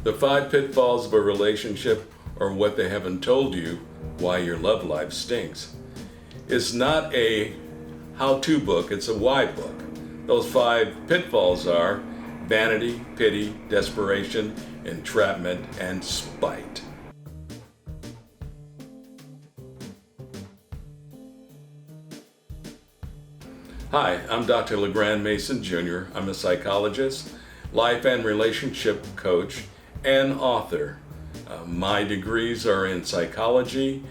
The 5 pitfalls of a relationship, or what they haven't told you why your love life stinks. It's not a how-to book, it's a why book. Those 5 pitfalls are vanity, pity, desperation, entrapment, and spite. Hi, I'm Dr. LeGrand Mason Jr. I'm a psychologist, life and relationship coach, and author. My degrees are in psychology,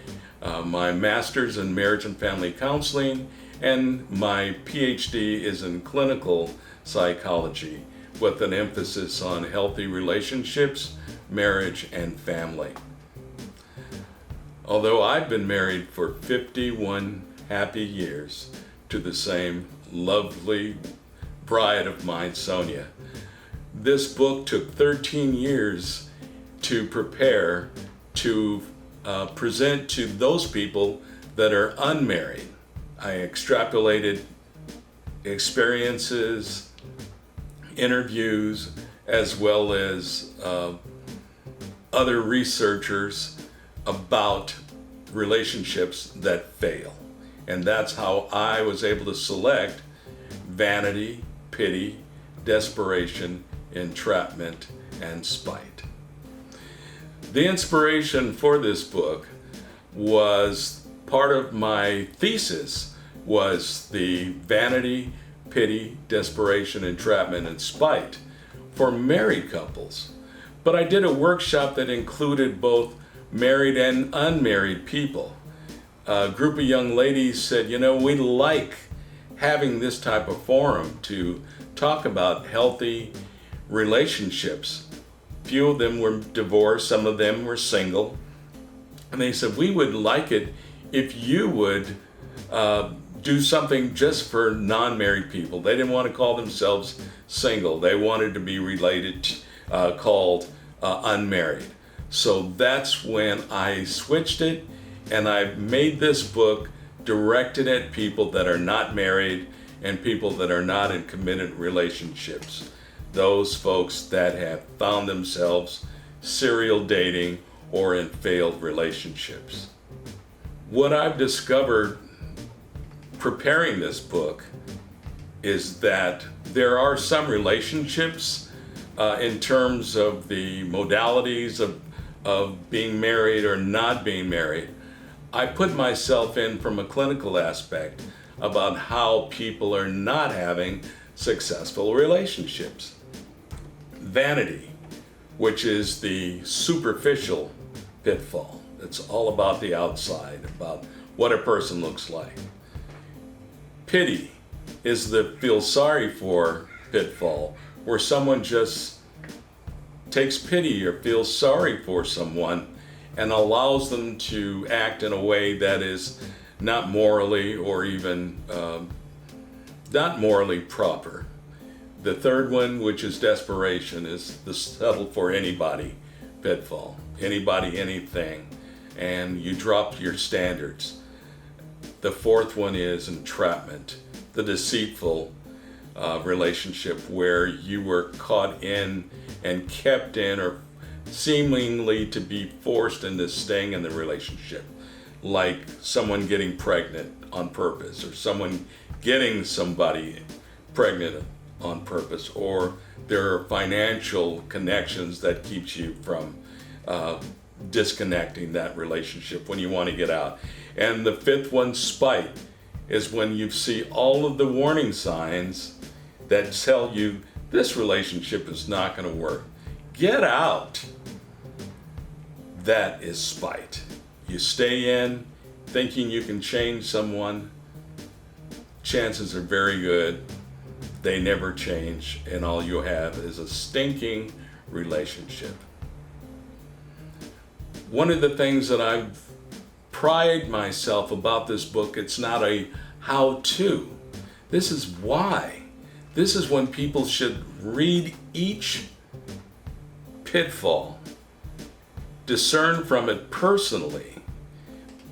my master's in marriage and family counseling, and my PhD is in clinical psychology with an emphasis on healthy relationships, marriage, and family. Although I've been married for 51 happy years to the same lovely bride of mine, Sonia, this book took 13 years to prepare to present to those people that are unmarried. I extrapolated experiences, interviews, as well as other researchers about relationships that fail. And that's how I was able to select vanity, pity, desperation, entrapment, and spite. The inspiration for this book was part of my thesis was the vanity, pity, desperation, entrapment, and spite for married couples. But I did a workshop that included both married and unmarried people. A group of young ladies said, we like having this type of forum to talk about healthy relationships. Few of them were divorced, some of them were single. And they said, we would like it if you would do something just for non-married people. They didn't want to call themselves single. They wanted to be related, called unmarried. So that's when I switched it, and I made this book directed at people that are not married and people that are not in committed relationships. Those folks that have found themselves serial dating or in failed relationships. What I've discovered preparing this book is that there are some relationships in terms of the modalities of being married or not being married. I put myself in from a clinical aspect about how people are not having successful relationships. Vanity, which is the superficial pitfall. It's all about the outside, about what a person looks like. Pity is the feel sorry for pitfall, where someone just takes pity or feels sorry for someone and allows them to act in a way that is not morally or even not morally proper. The third one, which is desperation, is the settle for anybody pitfall. Anybody, anything, and you drop your standards. The fourth one is entrapment, the deceitful relationship where you were caught in and kept in or seemingly to be forced into staying in the relationship, like someone getting pregnant on purpose or someone getting somebody pregnant on purpose, or there are financial connections that keeps you from disconnecting that relationship when you want to get out. And the fifth one, spite, is when you see all of the warning signs that tell you this relationship is not going to work. Get out. That is spite. You stay in thinking you can change someone. Chances are very good they never change, and all you have is a stinking relationship. One of the things that I pride myself about this book, it's not a how-to. This is why. This is when people should read each pitfall, discern from it personally,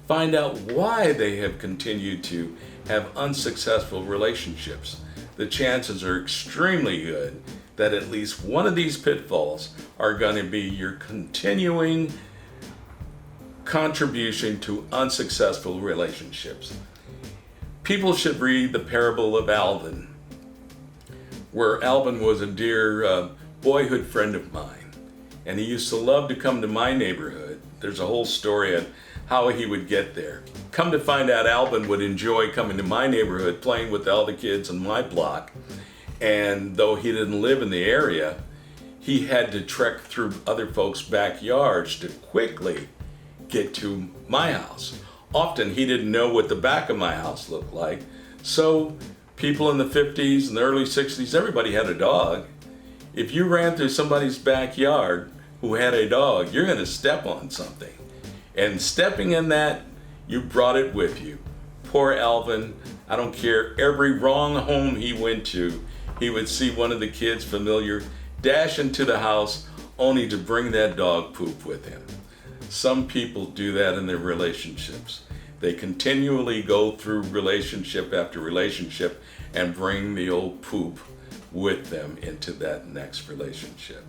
find out why they have continued to have unsuccessful relationships. The chances are extremely good that at least one of these pitfalls are going to be your continuing contribution to unsuccessful relationships. People should read the parable of Alvin, where Alvin was a dear boyhood friend of mine, and he used to love to come to my neighborhood. There's a whole story on how he would get there. Come to find out, Alvin would enjoy coming to my neighborhood, playing with all the kids in my block, and though he didn't live in the area, he had to trek through other folks' backyards to quickly get to my house. Often he didn't know what the back of my house looked like, so people in the 50s and the early 60s, everybody had a dog. If you ran through somebody's backyard who had a dog, you're going to step on something. And stepping in that, you brought it with you. Poor Alvin, I don't care, every wrong home he went to, he would see one of the kids familiar dash into the house only to bring that dog poop with him. Some people do that in their relationships. They continually go through relationship after relationship and bring the old poop with them into that next relationship.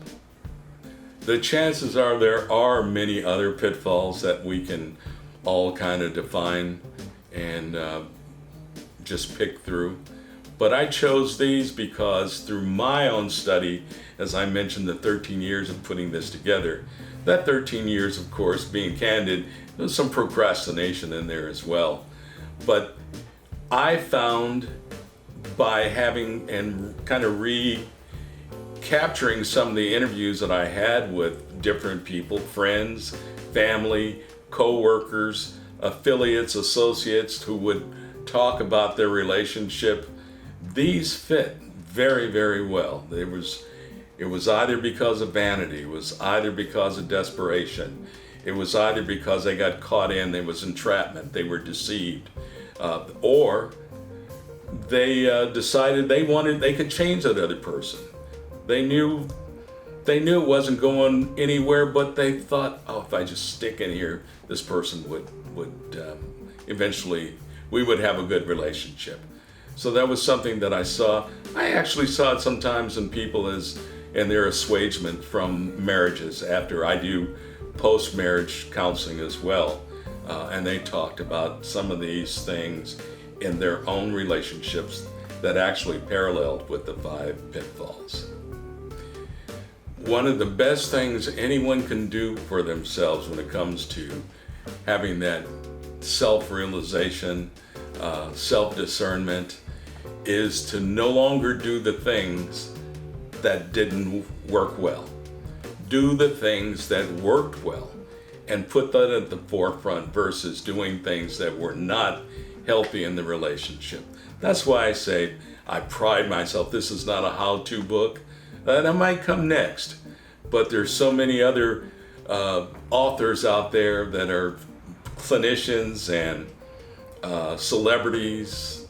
The chances are there are many other pitfalls that we can all kind of define and just pick through. But I chose these because through my own study, as I mentioned, the 13 years of putting this together, that 13 years, of course, being candid, there's some procrastination in there as well. But I found by having and kind of recapturing some of the interviews that I had with different people, friends, family, co-workers, affiliates, associates who would talk about their relationship, these fit very, very well. It was either because of vanity, it was either because of desperation, it was either because they got caught in, there was entrapment, they were deceived, or they decided they could change that other person. They knew it wasn't going anywhere, but they thought, oh, if I just stick in here, this person would eventually, we would have a good relationship. So that was something that I saw. I actually saw it sometimes in people and their assuagement from marriages after I do post-marriage counseling as well. And they talked about some of these things in their own relationships that actually paralleled with the 5 pitfalls. One of the best things anyone can do for themselves when it comes to having that self-realization, self-discernment, is to no longer do the things that didn't work well. Do the things that worked well and put that at the forefront versus doing things that were not healthy in the relationship. That's why I say I pride myself. This is not a how-to book. That might come next, but there's so many other authors out there that are clinicians and celebrities,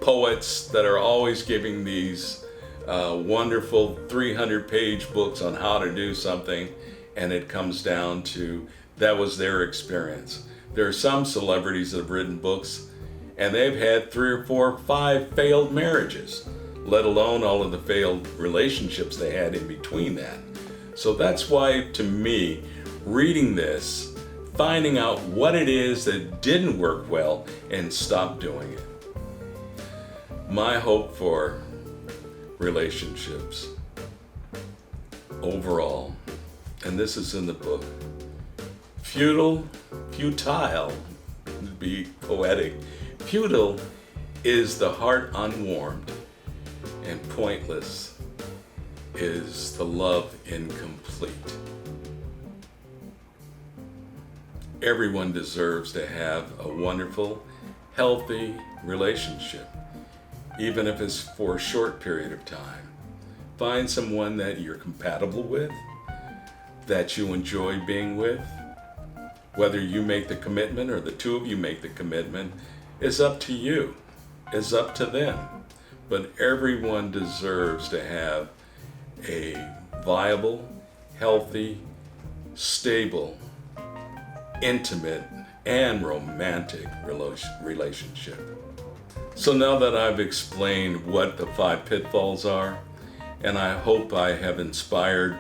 poets that are always giving these wonderful 300-page books on how to do something, and it comes down to that was their experience. There are some celebrities that have written books and they've had 3 or 4 or 5 failed marriages, let alone all of the failed relationships they had in between that. So that's why, to me, reading this, finding out what it is that didn't work well and stop doing it. My hope for relationships overall, and this is in the book, futile, to be poetic, futile is the heart unwarmed, and pointless is the love incomplete. Everyone deserves to have a wonderful, healthy relationship, even if it's for a short period of time. Find someone that you're compatible with, that you enjoy being with. Whether you make the commitment or the two of you make the commitment is up to you, is up to them. But everyone deserves to have a viable, healthy, stable, intimate, and romantic relationship. So now that I've explained what the 5 pitfalls are and I hope I have inspired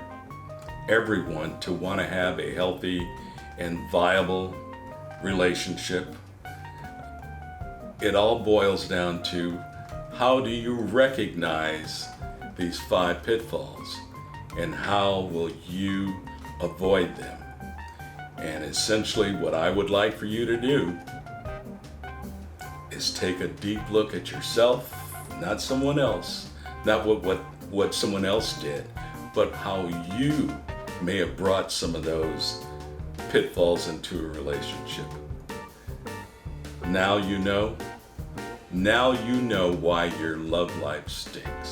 everyone to want to have a healthy and viable relationship. It all boils down to, how do you recognize these 5 pitfalls, and how will you avoid them? And essentially what I would like for you to do is take a deep look at yourself, not someone else, not what someone else did, but how you may have brought some of those pitfalls into a relationship. Now you know why your love life stinks.